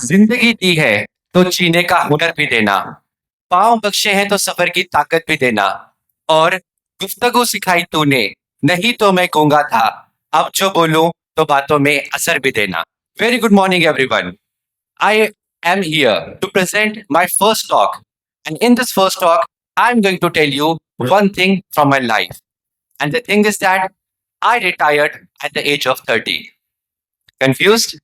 जिंदगी दी है तो जीने का हुनर भी देना, पाँव बख्शे हैं तो सफर की ताकत भी देना, और गुफ्तगू सिखाई तूने, नहीं तो मैं गूंगा था, अब जो बोलूं तो बातों में असर भी देना. Very good morning, everyone. I am here to present my first talk, and in this first talk, I'm going to tell you one thing from my life, and the thing is that I retired at the age of 30. Confused?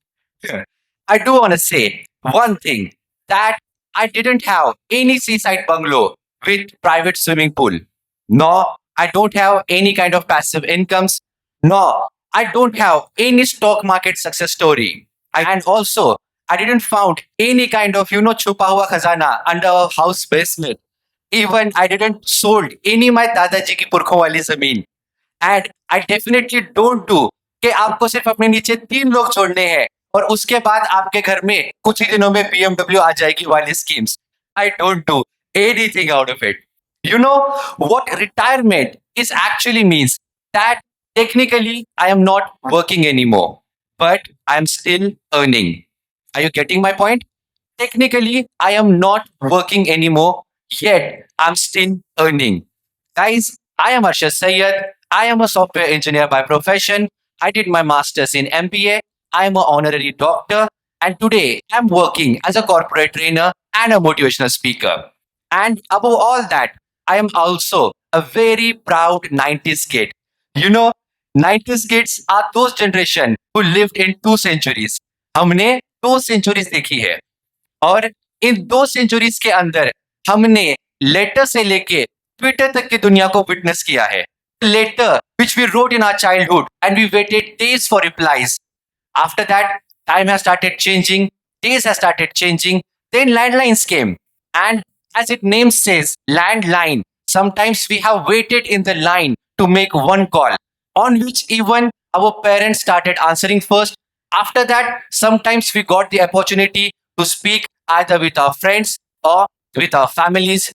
I do want to say one thing, that I didn't have any seaside bungalow with private swimming pool. No, I don't have any kind of passive incomes. No, I don't have any stock market success story. And also, I didn't found any kind of, chupa hua khazana under a house basement. Even I didn't sold any my दादाजी की पुरखों वाली जमीन. And I definitely don't do कि आपको सिर्फ अपने नीचे 3 लोग छोड़ने हैं और उसके बाद आपके घर में कुछ ही दिनों में BMW आ जाएगी वाली schemes. I don't do anything out of it. You know what retirement is actually means? That technically I am not working anymore, but I am still earning. Are you getting my point? Technically, I am not working anymore, yet I'm still earning. Guys, I am Arshad. I am a software engineer by profession. I did my master's in MBA. I am an honorary doctor. And today I'm working as a corporate trainer and a motivational speaker. And above all that, I am also a very proud 90s kid. You know, 90s kids are those generation who lived in 2 centuries. हमने 2 centuries देखी है. और इन 2 centuries के अंदर हमने letter से लेके Twitter तक की दुनिया को विटनेस किया है. Letter which we wrote in our childhood and we waited days for replies. After that, time has started changing, days have started changing, then landlines came. And as its name says, landline, sometimes we have waited in the line to make one call, on which even our parents started answering first. After that, sometimes we got the opportunity to speak either with our friends or with our families.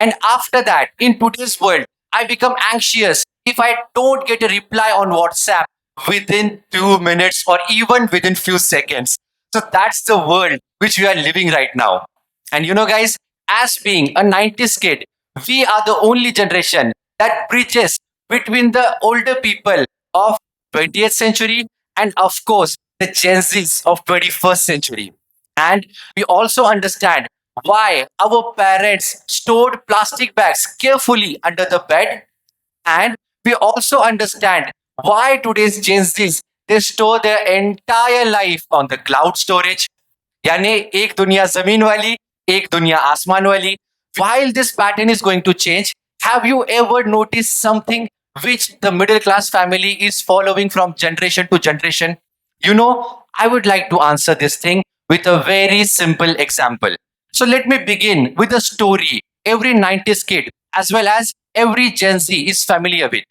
And after that, in today's world, I become anxious if I don't get a reply on WhatsApp within 2 minutes or even within few seconds. So that's the world which we are living right now. And you know, guys, as being a 90s kid, we are the only generation that bridges between the older people of 20th century and of course the Gen Zs of 21st century. And we also understand why our parents stored plastic bags carefully under the bed. And we also understand why today's Gen Zs, they store their entire life on the cloud storage. यानी एक दुनिया जमीन वाली, एक दुनिया आसमान वाली. While this pattern is going to change, have you ever noticed something which the middle class family is following from generation to generation? You know, I would like to answer this thing with a very simple example. So let me begin with a story every 90s kid as well as every Gen Z is familiar with.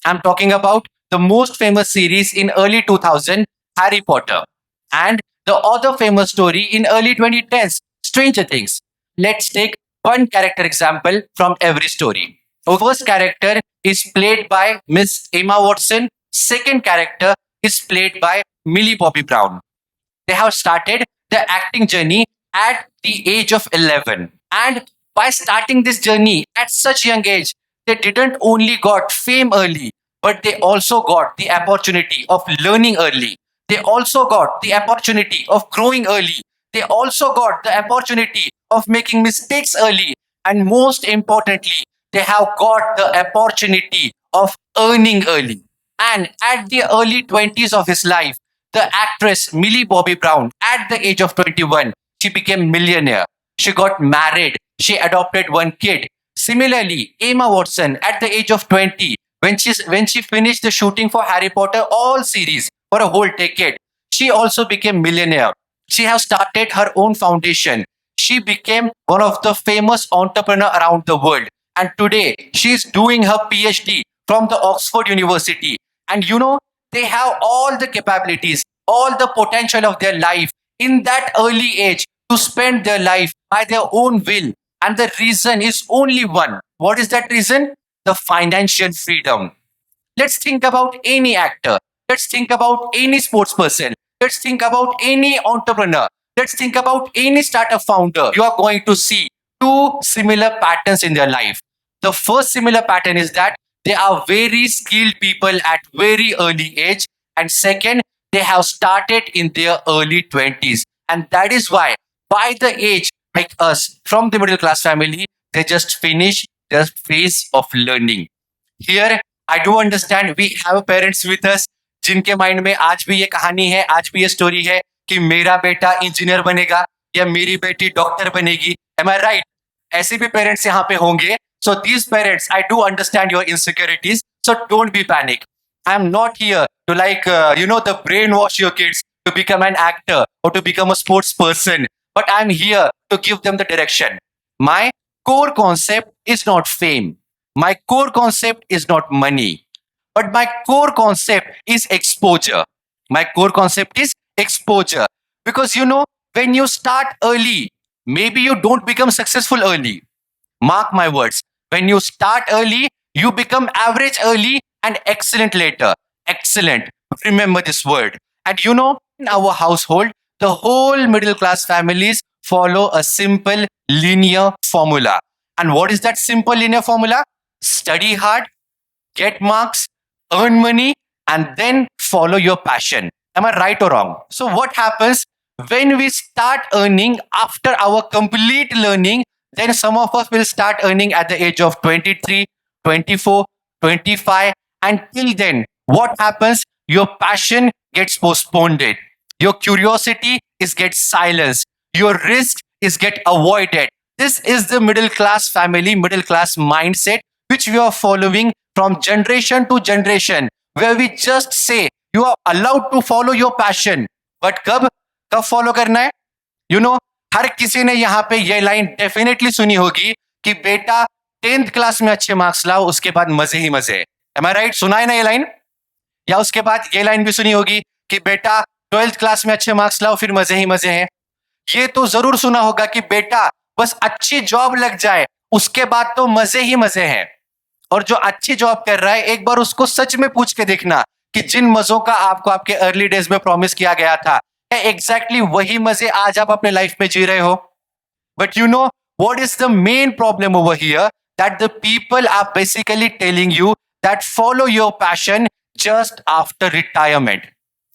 I'm talking about the most famous series in early 2000, Harry Potter, and the other famous story in early 2010s, Stranger Things. Let's take one character example from every story. Our first character is played by Miss Emma Watson. Second character is played by Millie Bobby Brown. They have started their acting journey at the age of 11. And by starting this journey at such young age, they didn't only got fame early, but they also got the opportunity of learning early. They also got the opportunity of growing early. They also got the opportunity of making mistakes early. And most importantly, they have got the opportunity of earning early. And at the early 20s of his life, the actress Millie Bobby Brown, at the age of 21, she became millionaire. She got married. She adopted one kid. Similarly, Emma Watson, at the age of 20, when she finished the shooting for Harry Potter all series for a whole decade, she also became millionaire. She has started her own foundation. She became one of the famous entrepreneur around the world. And today, she is doing her PhD from the Oxford University. And you know, they have all the capabilities, all the potential of their life in that early age to spend their life by their own will. And the reason is only one. What is that reason? The financial freedom. Let's think about any actor. Let's think about any sports person. Let's think about any entrepreneur. Let's think about any startup founder. You are going to see two similar patterns in their life. The first similar pattern is that they are very skilled people at very early age. And second, they have started in their early 20s. And that is why, by the age like us from the middle class family, they just finish their phase of learning. Here, I do understand we have parents with us जिनके mind में आज भी ये कहानी है, आज भी ये स्टोरी है कि मेरा बेटा इंजीनियर बनेगा या मेरी बेटी डॉक्टर बनेगी. Am I right? ऐसे भी पेरेंट्स यहाँ पे होंगे. So these parents, I do understand your insecurities. So don't be panic. I'm not here to the brainwash your kids to become an actor or to become a sports person. But I'm here to give them the direction. My core concept is not fame. My core concept is not money. But my core concept is exposure. My core concept is exposure. Because when you start early, maybe you don't become successful early. Mark my words. When you start early, you become average early and excellent later. Excellent. Remember this word. And in our household, the whole middle class families follow a simple linear formula. And what is that simple linear formula? Study hard, get marks, earn money, and then follow your passion. Am I right or wrong? So what happens when we start earning after our complete learning? Then some of us will start earning at the age of 23, 24, 25. And till then, what happens? Your passion gets postponed. Your curiosity is get silenced. Your risk is get avoided. This is the middle class family, middle class mindset, which we are following from generation to generation, where we just say you are allowed to follow your passion. But कब follow करना है? हर किसी ने यहाँ पे ये line definitely सुनी होगी कि बेटा 10th क्लास में अच्छे मार्क्स लाओ, उसके बाद मजे ही मजे. एम आई राइट? सुना है ना ये लाइन? या उसके बाद ये लाइन भी सुनी होगी कि बेटा 12th क्लास में अच्छे मार्क्स लाओ, फिर मजे ही मजे हैं. ये तो जरूर सुना होगा कि बेटा बस अच्छी जॉब लग जाए, उसके बाद तो मजे ही मजे हैं. और जो अच्छी जॉब कर रहा है, एक बार उसको सच में पूछ के देखना कि जिन मजों का आपको आपके अर्ली डेज में प्रॉमिस किया गया था, एग्जैक्टली वही मजे आज आप अपने लाइफ में जी रहे हो. But what is the main problem over here? That the people are basically telling you that follow your passion just after retirement.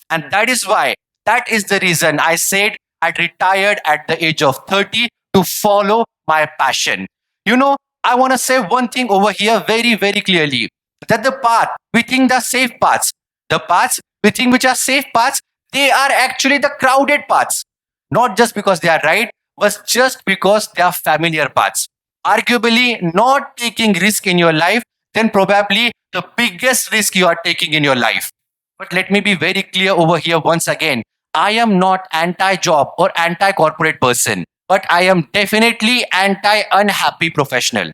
And that is why, that is the reason I said I retired at the age of 30 to follow my passion. I want to say one thing over here very, very clearly, that the path, we think the safe paths, the paths we think which are safe paths, they are actually the crowded paths. Not just because they are right, but just because they are familiar paths. Arguably, not taking risk in your life, then probably the biggest risk you are taking in your life. But let me be very clear over here once again. I am not anti-job or anti-corporate person, but I am definitely anti-unhappy professional.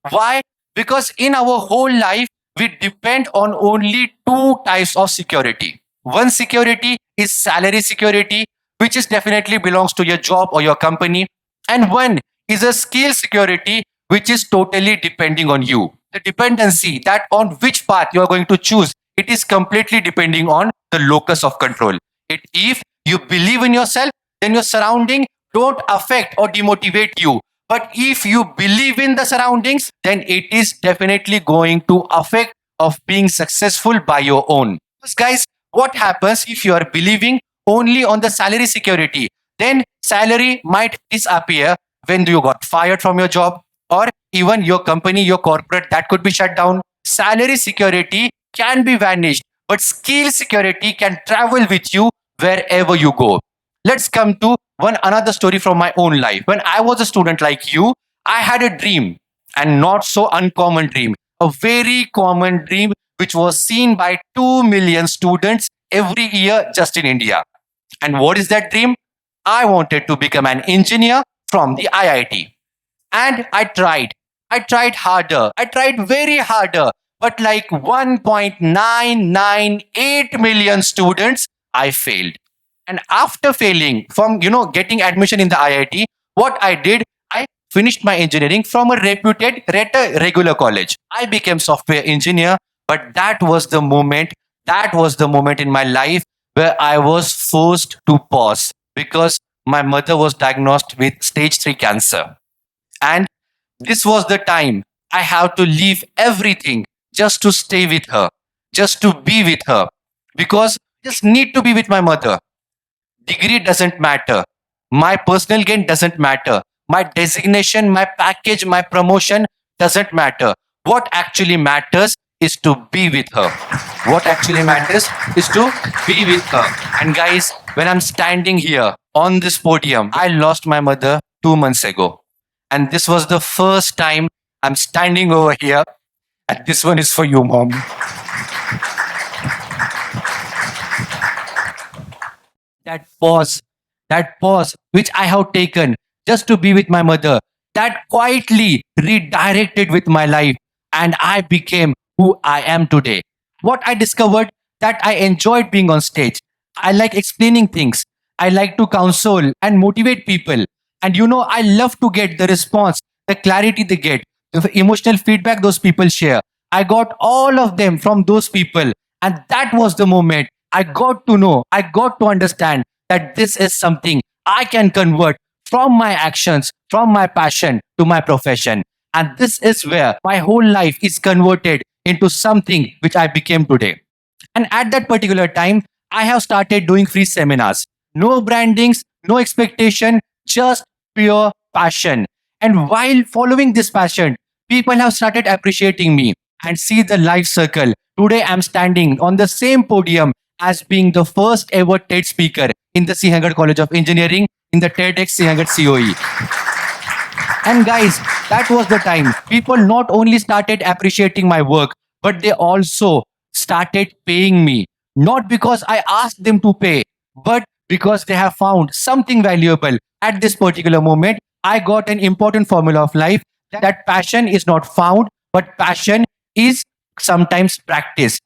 Why? Because in our whole life, we depend on only two types of security. One security is salary security, which is definitely belongs to your job or your company. And one is a skill security, which is totally depending on you. The dependency that on which path you are going to choose, it is completely depending on the locus of control. If you believe in yourself, then your surrounding don't affect or demotivate you. But if you believe in the surroundings, then it is definitely going to affect of being successful by your own. Because guys, what happens if you are believing only on the salary security? Then salary might disappear when you got fired from your job, or even your company, your corporate, that could be shut down. Salary security can be vanished, but skill security can travel with you wherever you go. Let's come to one another story from my own life. When I was a student like you, I had a dream, and not so uncommon dream, a very common dream which was seen by 2 million students every year just in India. And what is that dream? I wanted to become an engineer from the IIT. And I tried. I tried harder. I tried very harder. But like 1.998 million students, I failed. And after failing from, getting admission in the IIT, what I did, I finished my engineering from a reputed regular college. I became software engineer, but that was the moment in my life where I was forced to pause because my mother was diagnosed with stage 3 cancer. And this was the time I have to leave everything just to stay with her, just to be with her, because I just need to be with my mother. Degree doesn't matter. My personal gain doesn't matter. My designation, my package, my promotion doesn't matter. What actually matters is to be with her. What actually matters is to be with her. And guys, when I'm standing here on this podium, I lost my mother 2 months ago. And this was the first time I'm standing over here. And this one is for you, mom. That pause, that pause which I have taken just to be with my mother, that quietly redirected with my life, and I became who I am today. What I discovered, that I enjoyed being on stage. I like explaining things. I like to counsel and motivate people. And I love to get the response, the clarity they get, the emotional feedback those people share. I got all of them from those people. And that was the moment I got to know, I got to understand that this is something I can convert from my actions, from my passion to my profession. And this is where my whole life is converted into something which I became today. And at that particular time, I have started doing free seminars. No brandings, no expectation, just pure passion. And while following this passion, people have started appreciating me and see the life circle. Today, I'm standing on the same podium as being the first ever TED speaker in the Sinhgad College of Engineering in the TEDxSinhgad COE. And guys, that was the time people not only started appreciating my work, but they also started paying me. Not because I asked them to pay, but because they have found something valuable at this particular moment. I got an important formula of life, that passion is not found, but passion is sometimes practiced.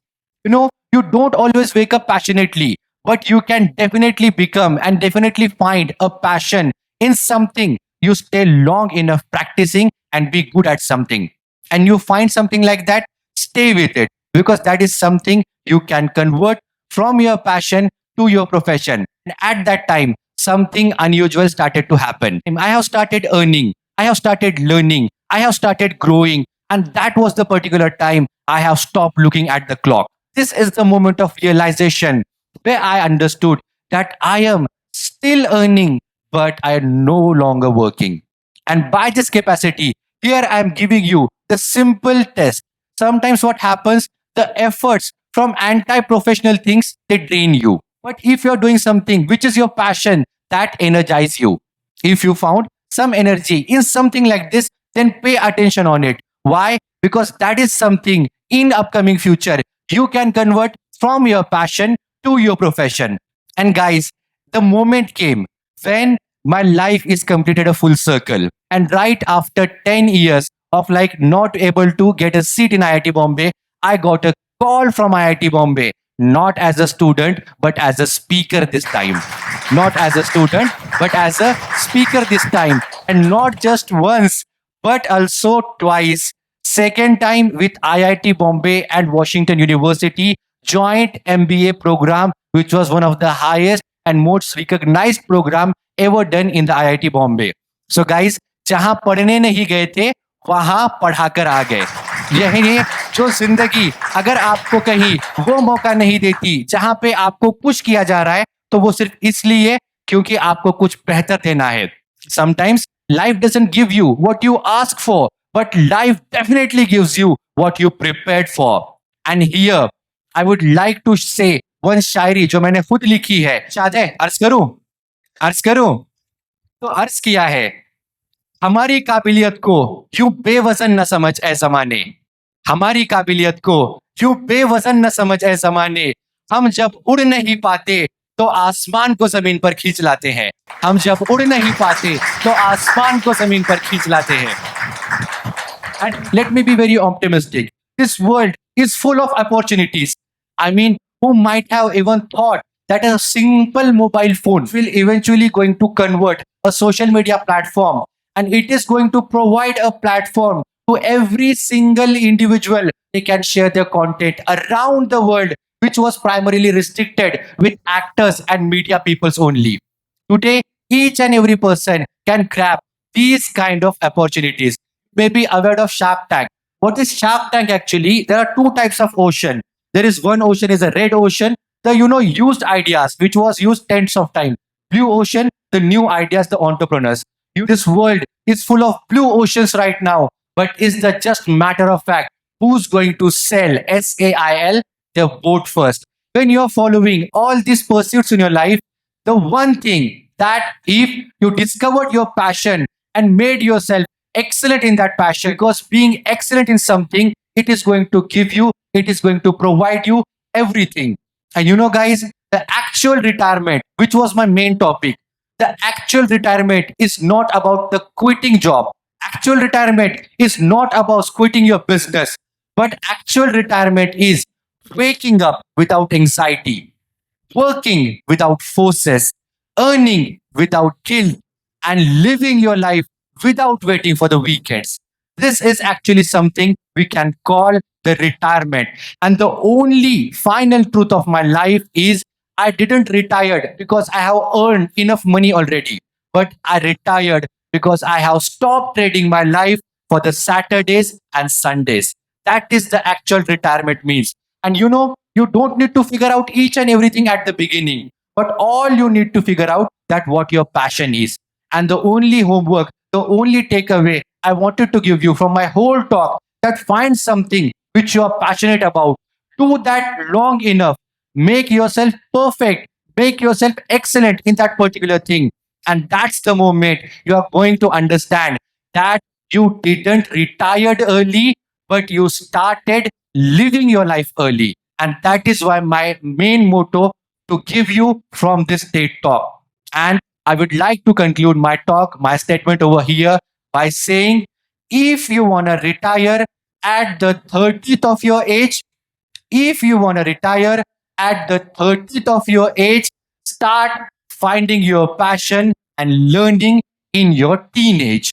You don't always wake up passionately, but you can definitely become and definitely find a passion in something. You stay long enough practicing and be good at something. And you find something like that, stay with it, because that is something you can convert from your passion to your profession. And at that time, something unusual started to happen. I have started earning, I have started learning, I have started growing. And that was the particular time I have stopped looking at the clock. This is the moment of realization where I understood that I am still earning, but I am no longer working. And by this capacity, here I am giving you the simple test. Sometimes what happens, the efforts from anti-professional things, they drain you. But if you're doing something which is your passion, that energizes you. If you found some energy in something like this, then pay attention on it. Why? Because that is something in upcoming future you can convert from your passion to your profession. And guys, the moment came when my life is completed a full circle. And right after 10 years of like not able to get a seat in IIT Bombay, I got a call from IIT Bombay, not as a student, but as a speaker this time. Not as a student, but as a speaker this time. And not just once, but also twice. Second time with IIT Bombay and Washington University joint MBA program, which was one of the highest and most recognized program ever done in the IIT Bombay. So guys, जहां पढ़ने नहीं गए थे वहां पढ़ाकर आ गए. यही जो जिंदगी अगर आपको कहीं वो मौका नहीं देती जहां पे आपको पुश किया जा रहा है, तो वो सिर्फ इसलिए क्योंकि आपको कुछ बेहतर देना है. Sometimes life doesn't give you what you ask for, but life definitely gives you what you prepared for. And here I would like to say one शायरी जो मैंने खुद लिखी है. शायद है अर्ज करूं तो अर्ज किया है. हमारी काबिलियत को यूं बेवजन न समझ ऐ ज़माने. हमारी काबिलियत को यूं बेवजन न समझ ऐ ज़माने. हम जब उड़ नहीं पाते तो आसमान को जमीन पर खींच लाते हैं. हम जब उड़ नहीं पाते तो आसमान को जमीन पर खींच लाते हैं. And let me be very optimistic. This world is full of opportunities. I mean, who might have even thought that a simple mobile phone will eventually going to convert a social media platform, and it is going to provide a platform to every single individual. They can share their content around the world, which was primarily restricted with actors and media peoples only. Today, each and every person can grab these kind of opportunities. Maybe aware of Shark Tank. What is Shark Tank actually? There are two types of ocean. There is one ocean is a red ocean, the used ideas which was used tens of times. Blue ocean, the new ideas, the entrepreneurs. This world is full of blue oceans right now, but is the just matter of fact who's going to sell SAIL the boat first. When you're following all these pursuits in your life, the one thing that if you discovered your passion and made yourself excellent in that passion, because being excellent in something, it is going to give you, it is going to provide you everything. And guys, the actual retirement, which was my main topic, the actual retirement is not about the quitting job. Actual retirement is not about quitting your business, but actual retirement is waking up without anxiety, working without forces, earning without guilt, and living your life without waiting for the weekends. This is actually something we can call the retirement. And the only final truth of my life is I didn't retire because I have earned enough money already, but I retired because I have stopped trading my life for the Saturdays and Sundays. That is the actual retirement means. And you don't need to figure out each and everything at the beginning, but all you need to figure out that what your passion is. And the only homework, the only takeaway I wanted to give you from my whole talk, that find something which you are passionate about. Do that long enough. Make yourself perfect. Make yourself excellent in that particular thing. And that's the moment you are going to understand that you didn't retired early, but you started living your life early. And that is why my main motto to give you from this TED talk. And I would like to conclude my talk, my statement over here by saying, if you want to retire at the 30th of your age, if you want to retire at the 30th of your age, start finding your passion and learning in your teenage.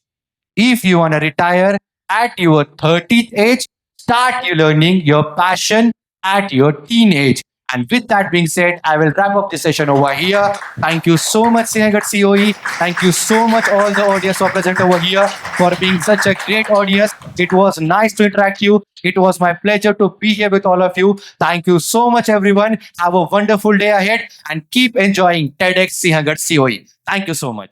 If you want to retire at your 30th age, start you learning your passion at your teenage. And with that being said, I will wrap up the session over here. Thank you so much, Sinhgad COE. Thank you so much, all the audience who are present over here, for being such a great audience. It was nice to interact you. It was my pleasure to be here with all of you. Thank you so much, everyone. Have a wonderful day ahead and keep enjoying TEDxSinhgad COE. Thank you so much.